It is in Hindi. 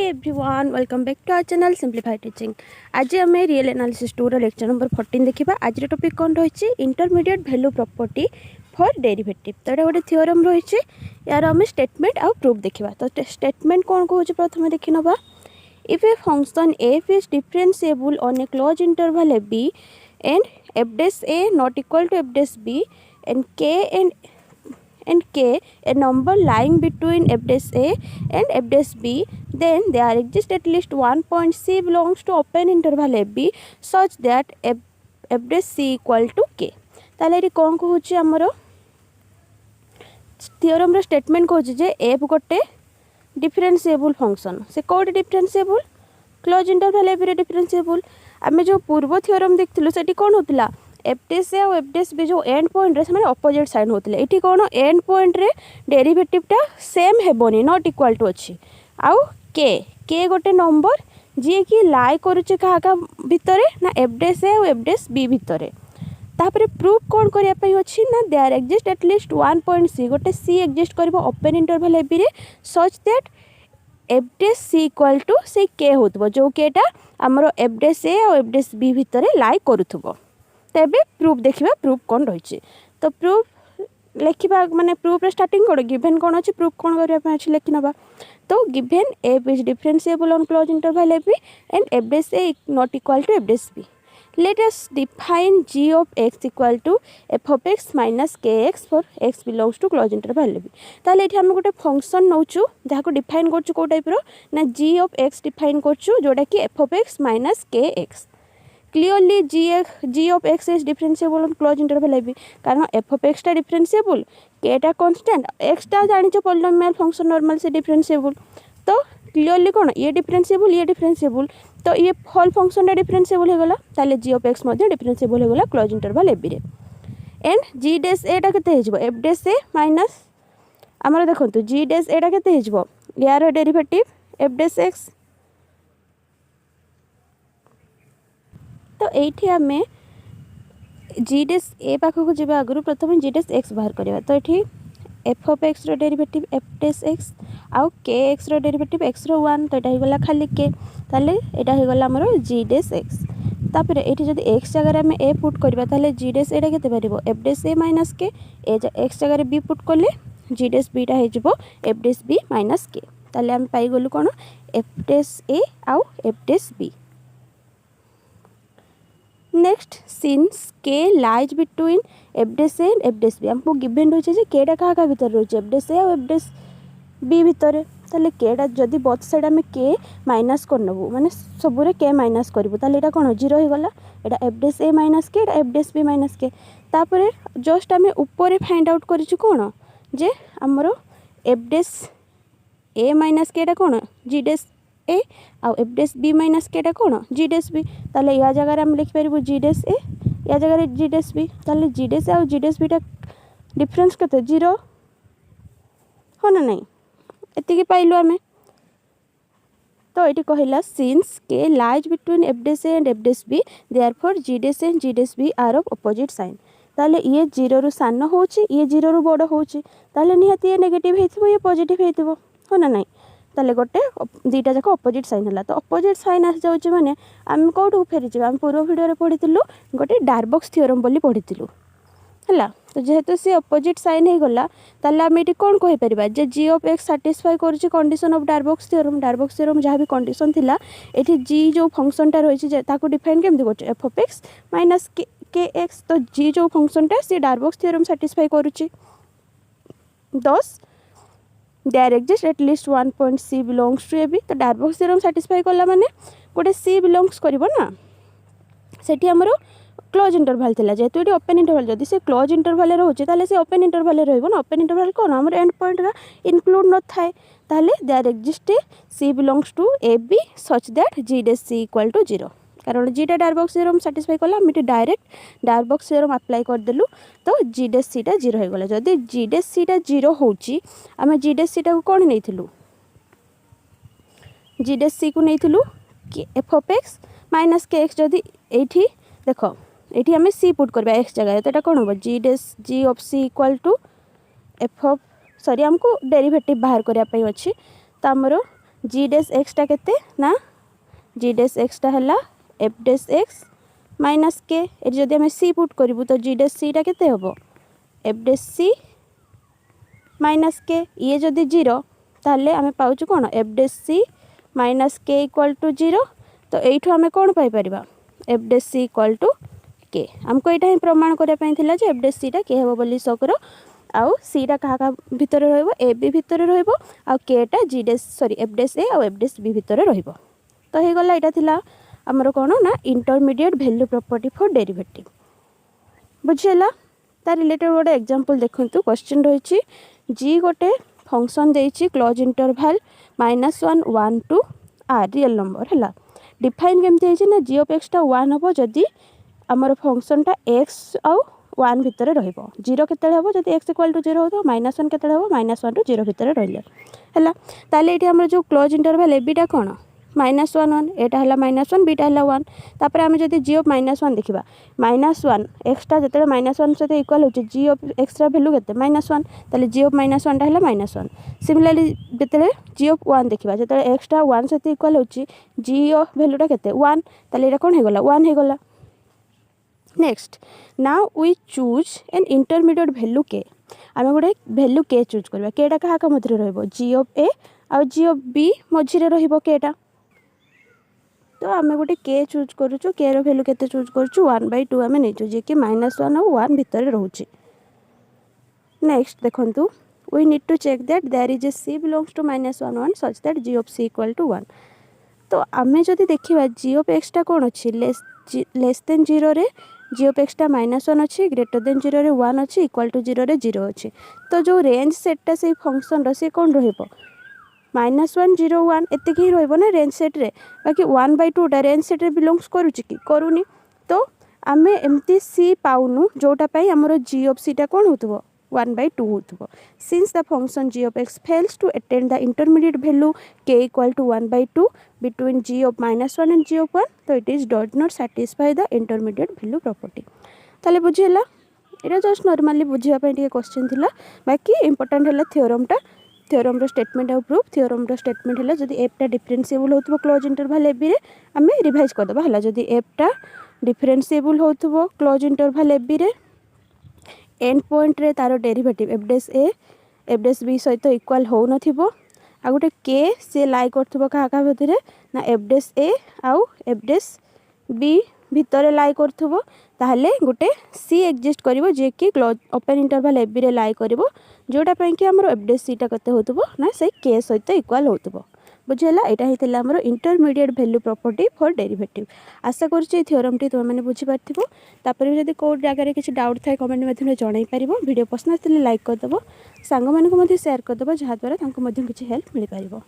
Everyone welcome back to our channel simplified teaching. आज आम रियल एनालिसिस 2 लेक्चर नंबर 14 देखा। आज टॉपिक कौन रही intermediate value property for derivative. तो ये गोटे थियोरम रही यार आम स्टेटमेंट आउ प्रूफ देखा। तो स्टेटमेंट कौन कहूँ प्रथम देखी नवा। If a function f is differentiable on a close interval A b and F dash a not equal to f dash b and k a number lying between f dash a and f dash b, then there exists at least one point c belongs to open interval a b such that f dash c equal to k। ताले ये कौन कहूँ आमर थियोरम स्टेटमेंट कहूँ जे एफ गोटे डिफरेंशिएबल फंक्शन से कौटे डिफरेंशिएबल क्लोज इंटरवल ए बी डिफरेंशिएबल। आम जो पूर्व थियोरम देखिलु से कौन होता एफ डैश ए और एफ डैश बी जो एंड पॉइंट रे से अपोजिट साइन होते ये कौन एंड पॉइंट रे डेरिवेटिवटा सेम हेबनी नॉट इक्वल टू अच्छी आउ के गोटे नंबर जी कि लाई करुचे क्या भितर ना एफ डैश ए और एफ डैश बी भितर। तापर प्रूफ कौन करने अच्छी ना there exist at least one point c गोटे सी एक्जिस्ट कर ओपन इंटरवल ए बी रे such that f dash c equal to से के हो जो केटा आमर एफ डैश ए और एफ डैश बी भितर लाई करूथबो। तेबे प्रूफ देखिबा प्रूफ कौन रही। तो प्रूफ लिखा माने प्रूफ रे स्टार्टिंग कौन गिवेन कौन अच्छी प्रूफ कौन करने अच्छी लिखि नवा। तो given f is differentiable on close interval A b and F dash a not equal to f dash b. Let us define g of x equal to f of x minus kx for x belongs to close interval A b. ताले एठी हम गोटे फंक्शन नौचु जहाँ डिफाइन करछु को टाइप रो ना g ऑफ x डिफाइन करछु जोटा कि f of x minus kx। Clearly g of x is differentiable on close interval A b कारण f ऑफ x टा डिफरेंशिएबल k टा कांस्टेंट x टा जानिछ पॉलिनोमियल फंक्शन नॉर्मल से डिफरेंशिएबल। तो क्लीयरली कौन ये डिफरेंशिएबल तो ये होल फंक्शन टा डिफरेंशिएबल हो गला ताले g ऑफ x मध्ये डिफरेंशिएबल हो गला क्लोज इंटरवल ए बी रे। एंड g डैश a टा केते हेजबो f डैश a माइनस हमर देखंतु g डैश a टा केते हेजबो यार डेरिवेटिव f डैश x। तो ये आम जी डैश ए पाखक जब आगु प्रथम जी डैश एक्स बाहर करवा। तो ये F of x derivative f dash x आउ के एक्स डेरिवेटिव एक्स वन। तो यहाँ होगा खाली के ताले यहाँ होगा आमर जी डैश एक्स। तापर ये जब एक्स जगह आम ए पुट करवा ताले जी डैश एटा केते पारिबो F dash A minus K X जगह बी पुट कले जी डैश बीटा हो F dash B minus K. ताले आम पाइगलु कौन एफ डैश ए आउ F dash B. Next since के lies between F dash A and F dash B हमको गिवन रही है केटा क्या भितर रही एफ डैश ए और एफ डैश बी भितर। ताले केटा जदि बोथ साइड आम के माइनस करनबू माने सबुरे के माइनस करूँ ताले एटा कौन जीरो हो गला एटा एफ डैश ए माइनस के एफ डैश बी माइनस के। तापर जस्ट आम ऊपर फाइंड आउट करिछु कौन जे आमर एफ डैश ए माइनस के कौन जी डैश ए आउ एफ डैश बी माइनस के कौन जी डैश बी। ताले या जगह आम लिखिपर जी डैश ए या जगह जी डैश बी। ताले जी डैश आउ जी डैश बीटा डिफरेंस केते जीरो हो ना नहीं एतिकी पाइलु आमे। तो ये कहला सिंस के lies between F dash A and F dash b therefore g dash and g dash b are of opposite sign. ताले ये जीरो रु सान होची ये जीरो रु बड़ होची ताले निहाती ये नेगेटिव हेथिबो ये पॉजिटिव हेथिबो हो ना नहीं। ताले गोटे दीटा जाक अपोजिट साइन है। तो अपोजिट साइन आस जाउची माने आम कौटू फेरी आम पूर्व वीडियो पढ़ीलु गोटे डार्बक्स थियोरम बोली पढ़ीलु है। तो जेहेतु सी अपोजिट साइन हो गला ताले आम ये कौन कहि परिबा जे जी ऑफ एक्स सैटिस्फाई करूची कंडीशन ऑफ डार्बक्स थियोरम जहाँ भी कंडीशन थिला एठी जी जो फंक्शन टा रही ताको डिफाइन केमति करछ F of x minus K x. तो जी जो फंक्शन टा सी डार्बक्स थियोरम सैटिस्फाई करूची। 10 there exist at least one point c belongs to a b. तो डार्बक्स थियोरम सैटिस्फाई कला माने गोटे सी बिलोंग्स करिवो ना सेठी हमरो क्लोज इंटरवल थिला जेतु ये ओपन इंटरवल जदि से क्लोज इंटरवल रोचे ताले से ओपन इंटरवल रहइबो ना। ओपन इंटरवल कोन हमर एंड पॉइंट का इंक्लूड न थाए ताले there exist c belongs to a b such that g dash c equal to zero. कारण जीटा डार्बक्स थियोरम सैटिस्फाई कला हम डायरेक्ट डार्बक्स थियोरम अप्लाई करदेलु। तो जी डैश सी टा जीरो हो गला जदि जी डैश सी टा जीरो होची आम जी डैश सी टा को कोन नैथिलु जी डैश सी को नैथिलु कि F of x minus K x. जदि एठी देखो एठी हमें सी पुट करबा एक्स जगह तो एटा कोन हो G dash G of C equal to F of sorry हमको डेरिवेटिव बाहर करया पई अछि। तो हमरो जी डैश एक्सटा केते ना जी डैश एक्सटा है एफ डैश एक्स माइनस के ये जदि आम सी पुट करूँ तो जी डैश सीटा केते हम एफ डैश सी माइनस के ये जदि जीरो ताहले आम पाऊँ कौन F dash c minus k equal to zero तो यू आम कौन पाइपर f dash c equal to k आमको यहाँ ही प्रमाण करने एफ डैश सीटा के हे बोली सकर आउ सीटा क्या भितर रहिबो ए बी भितर रहिबो आउ केटा जी dash sorry F dash A आउ एफ डैश बी भितर रहिबो तो हे गला एटा थिला हमर कोन ना intermediate value property for derivative बुझिला ता रिलेटेड गोटे एग्जांपल देखंतु क्वेश्चन रही जी गोटे फंक्शन देछि close interval -1 1 to R real number है डिफाइन केमती है ना जी ऑफ एक्स टा 1 हम जदि आमर फंक्शन टा एक्स आउ 1 भितर रहिबो जीरो केते हम जदि एक्स इक्वल टू 0 हो तो -1 केते हम -1 टू 0 भितर रहिले हैला ताले एठी हमर जो क्लोज इंटरवल ए बीटा कोन -1 1 एटा हला -1 बीटा हला 1 तापर आमे जदि जी ऑफ -1 देखिबा -1 एक्स टा जते -1 सते इक्वल होची जी ऑफ एक्स रा वैल्यू केते -1 ताले जी ऑफ -1 टा हला -1 सिमिलरली जते जी ऑफ 1 देखिबा जते एक्स टा 1 सते इक्वल होची जी ऑफ वैल्यू टा केते 1 ताले एटा कोन हे गला 1 हे गला next now we choose an intermediate value k आमे गोटे वैल्यू के चूज करबा केटा कहा का मध्य रहइबो जी ऑफ ए आ जी ऑफ बी मझी रे रहइबो केटा तो आम गोटे के चूज करूँ के वैल्यू केते चूज करूँ 1/2 आम नहीं जी कि -1 और 1 भितर रोचे नेक्स्ट देखंतु we need to check that there is a c belongs to -1 1 such that g of C equal to 1 तो आम जदि देखा जी ऑफ एक्स टा कौन अच्छी लेस देन 0 रे जी ऑफ एक्स टा -1 अच्छी ग्रेटर देन 0 रे 1 अच्छी इक्वल टू 0 रे 0 अच्छी तो जो रेंज सेटा से फंक्शन सी कौन रहिबो -1 0 1 एतिक ही रहिबो ना रेंज सेट रे बाकी 1/2 टा रेंज सेट रे बिलोंग्स करूची कि करूनी तो आमे एमती सी पाउनु जोटा पई हमरो जी ऑफ सी टा कोन होतबो 1/2 होतबो since the function g of x fails to attain the intermediate value k equal to 1/2 between g of -1 and g of 1 so it is does not satisfy the intermediate value property ताले बुझिला एटा जस्ट नॉर्मली बुझिया पई टिके क्वेश्चन थिला बाकी इंपोर्टेंट हला थ्योरम रो स्टेटमेंट आ प्रूफ थ्योरम रो स्टेटमेंट हला जदी f टा डिफरेंशिएबल होतबो क्लोज इंटरवल ab रे हमें रिवाइज कर दबा हला जदी f टा डिफरेंशिएबल होतबो क्लोज इंटरवल ab रे एंड पॉइंट रे तार derivative f dash a f dash b सहित इक्वल हो नथिबो आ गोटे के से लाई करथबो का भितरे ना एफ डैश ए आउ एफ डैश बी भितरे लाई करथबो ताहले गोटे सी एग्जिस्ट करिवो जे कि close open interval f b रे लाई करिवो जोटा पई कि हमरो एफ डैश सी टा कते होतबो ना से के सहित इक्वल होतबो बुझेला एटा हितला हमरो intermediate value property for derivative आशा करछि थ्योरम टी तुम माने बुझी पारथिबो तापर जदी को जगह रे किछि डाउट थाए कमेंट माध्यम रे जणाई परिबो वीडियो पसंद आथिले लाइक कर दबो सांग मानको मध्ये शेयर कर दबो जहा द्वारा तांको मध्ये किछि हेल्प मिलि परिबो।